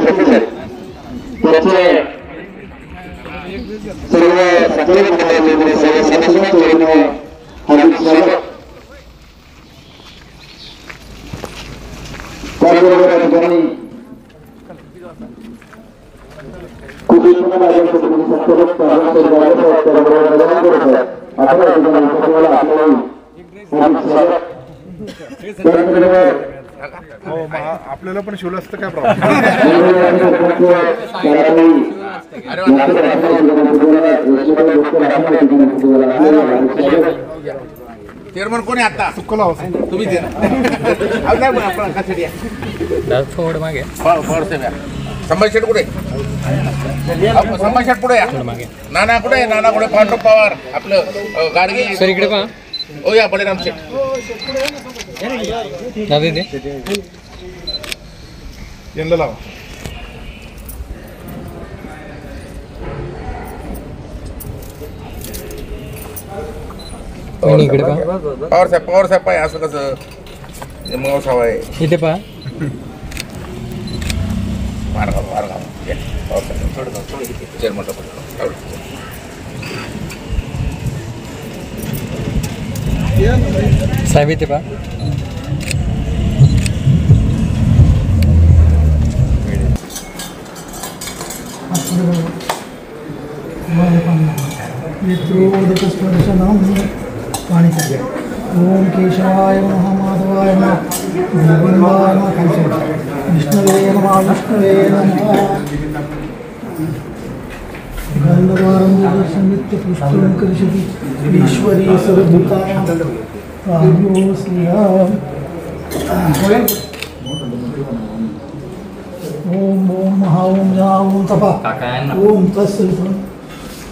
Professor त्याचे सर्व संचालक मंडळाचे सर्व सदस्य हार्दिक स्वागत. त्याचबरोबर या ठिकाणी कुटुंब माझ्या कुटुंबी संचालक आपल्याला पण शिवलं असतं काय प्रॉब्लेम. चेअरमन कोणी आता चुकला तुम्ही मागे संभाजी शेट कुठे संभाजी शेट पुढे या नाना कुठे नाना कुठे पांडव पवार आपलं गाडगे सर इकडे पहा. ओ या बळीराम शेट दादा ते यांना लावा. इकडे पहा. पवार साहेब पाय असं कसं मग साहेब आहे इथे पहा. चेअरमन साहेब इथे पहा. ओम केशवाय नमः माधवाय नमः गोविंदाय नमः विष्णवे नमः विष्णवे नमः गंधद्वारं संयुक्त पुष्पं करिष्यति ईश्वरी सर्वभूतानां प्राज्ञो श्रीराम. ओम ओम महा ओम या ओम तपः ओम तत्सवितुर्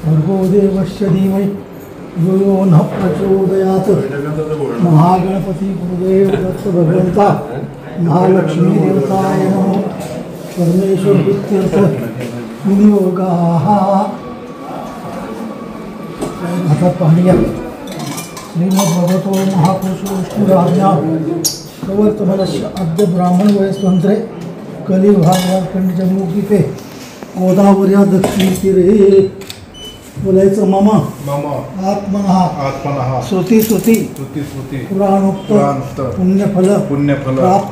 भर्गो देवस्य धीमहि यो यो नः प्रचोदयात्. महागणपति गुरुदेव दत्त भगवंता महालक्ष्मी देवताय नमः. परमेश्वर इत्यर्थ विनियोगाः. आता पाहूया श्रीमद्भगवतो महापुरुषो विष्णुराज्ञा प्रवर्तमानस्य अद्य ब्राह्मण वयस्वंत्रे कलिभागवत पंचमुखीपे गोदावर्या दक्षिणतीरे. बोलायचं मम आत्मनः स्तुती पुराणोक्त पुण्यफल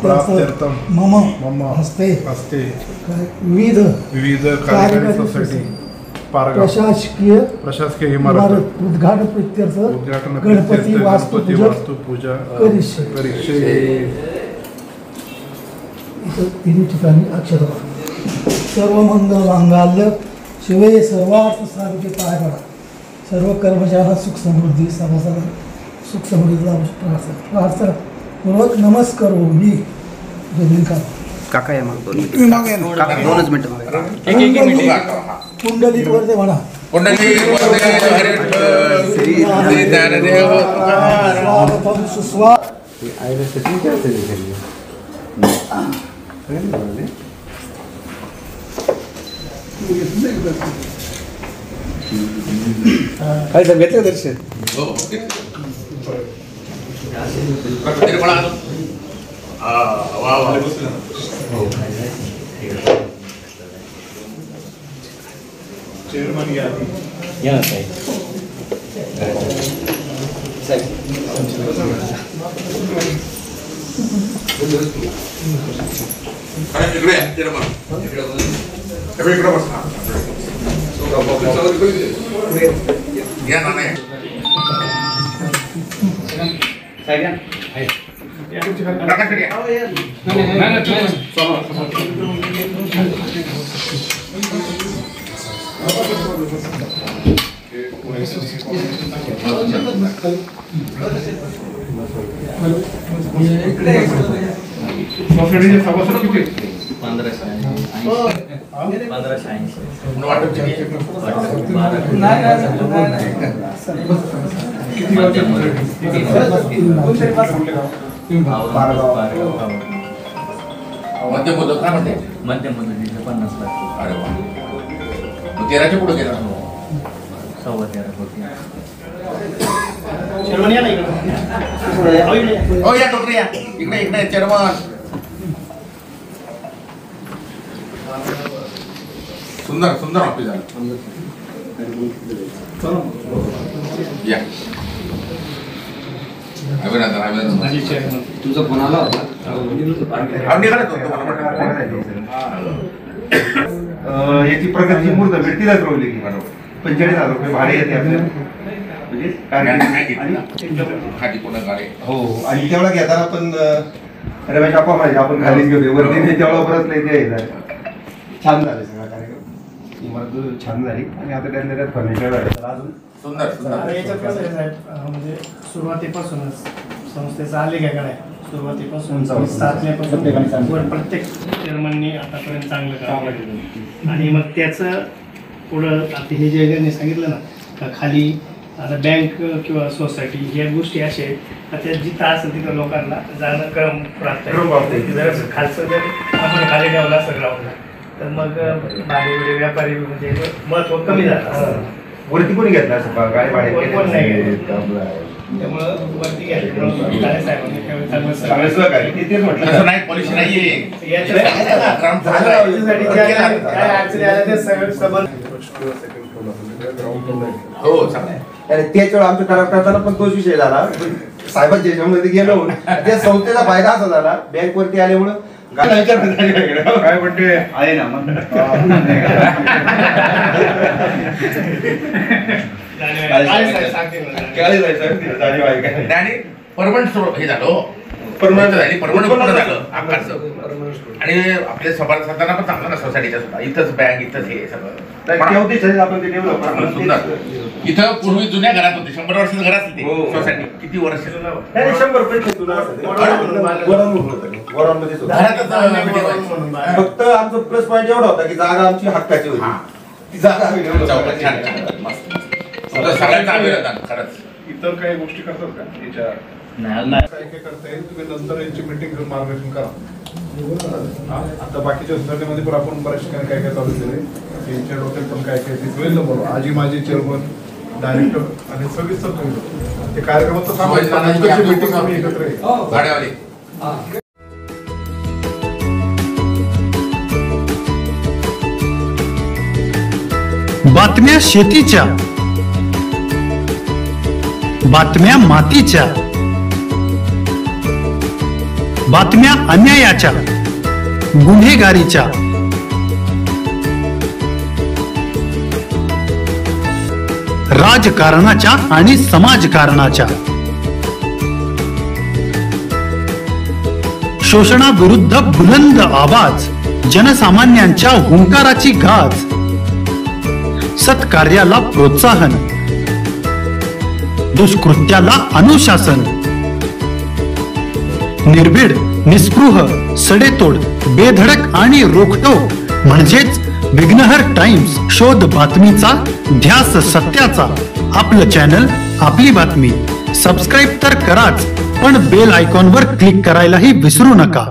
प्राप्त्यर्थं मम हस्ते विविध कार्यकारी सोसायटी प्रशासकीय इमारत उद्घाटन प्रीत्यर्थ गणपती वास्तुपूजा करिष्ये. तिन्ही ठिकाणी अक्षता. सर्व मंगल मांगल्य शिवे सर्वार्थ साधके पाय पडा. सर्व कर्मचाऱ्यांना सुख समृद्धी सभासद सुख समृद्धीला प्रार्थना पूर्वक नमस्कार हो. मी काका या मग 2 मिनिटं कुंडलिक वरदे म्हणा. स्वागतम सुस्वागतम. काय साहेब घेतलं दर्शन. चेअरमन या या नाना सोसायटीचे सभासद किती? 15 मुदत काय म्हणते? मध्यम मुदतीचे 50 लाख. अरे वा. 13च्या पुढे गेला. 13.25 कोटी. हो या डॉक्टर या इकडे चेअरमन. सुंदर सुंदर ऑफिस झालं. या अभिनंदन अभिनंदन. तुझा फोन आला होता. याची प्रगती मूर्त भेटतीलाच रोवली की 45,000 रुपये भाडे येते आपल्याला म्हणजे हो. आणि तेवढा घेताना पण रमेश आपा माहिती आपण खालीच घेतो वरती तेवढा परत नाही द्यायचा. छान झाले सगळा कार्यक्रम. इमारत छान झाली आणि आता त्यातल्या त्यात फर्निचर झालं अजून सुंदर सुंदर. याच्यात कसं आहे साहेब, म्हणजे सुरुवातीपासूनच संस्थेचा आलेखाकडे सुरुवातीपासून स्थापनेपासून प्रत्येक चेअरमननी आतापर्यंत चांगलं काम केलं आणि मग त्याचं पुढं आता हे जे त्यांनी सांगितलं ना का खाली आता बँक किंवा सोसायटी ह्या गोष्टी अशा आहेत का त्या जिथं असेल तिथं लोकांना जाणं क्रम प्राप्त आहे. जर खालचं जर आपण खाली ठेवलं असं ग्राउंडला तर मग भाडे व्यापारी म्हणजे महत्व कमी झालं. वरती कोणी घेतला असं काय भाडे कोण नाही त्यामुळं वरती घ्यायला साहेबांनी चांगलं सहकार्य तेच म्हटलं. तसं नाही पॉलिसी नाहीये. हो चांगलं. त्याच वेळा आमच्या करताना पण तोच विषय झाला. साहेबांच्या ह्याच्यामध्ये गेलो त्या संस्थेचा फायदा असा झाला बँक वरती आल्यामुळं काय म्हणते आहे ना मग आणि परमनंट हे झालं परमनंट झाली परमनंट झालं आकाशचं. आणि आपल्या सभासदांना पण चांगलं ना सोसायटीच्या सुद्धा इथंच बँक इथंच हे सगळं आपण ते डेव्हलप सुंदर. इथं पूर्वी जुन्या घरात होते 100 वर्षाचं घर असते सोसायटी. किती वर्ष 100 फक्त आमचं प्लस पॉईंट एवढा होता की जागा आमची हक्काची होती. ती जागा आम्ही डेव्हलप छान छान मस्त. सगळ्यांचं अभिनंदन खरंच. इतर काही गोष्टी करतात का याच्या काय काय करता येईल तुम्ही नंतर यांची मीटिंग घेऊन मार्गदर्शन करा. आता बाकीच्या सोसायटीमध्ये पण आपण बऱ्याच ठिकाणी काय काय चालू केले यांच्या डोक्यात पण काय काय ते होईल ना बरोबर. आजी माझी चेअरमन डायरेक्टर आणि सविस्तर ते कार्यक्रमाचं मीटिंग आम्ही एकत्र येईल. भाड्यावाले बातम्या शेतीच्या, बातम्या मातीच्या, बातम्या अन्यायाच्या, गुन्हेगारीच्या, राजकारणाच्या आणि समाजकारणाच्या, शोषणाविरुद्ध बुलंद आवाज, जनसामान्यांच्या हुंकाराची गाज, सत्कार्याला प्रोत्साहन, दुष्कृत्याला अनुशासन, निर्भीड, निस्पृह, सडेतोड, बेधडक आणि रोखटोक म्हणजेच विघ्नहर टाइम्स. शोध बातमीचा, ध्यास सत्याचा. आपलं चॅनल, आपली बातमी. सबस्क्राईब तर कराच, पण बेल आयकॉनवर क्लिक करायलाही विसरू नका.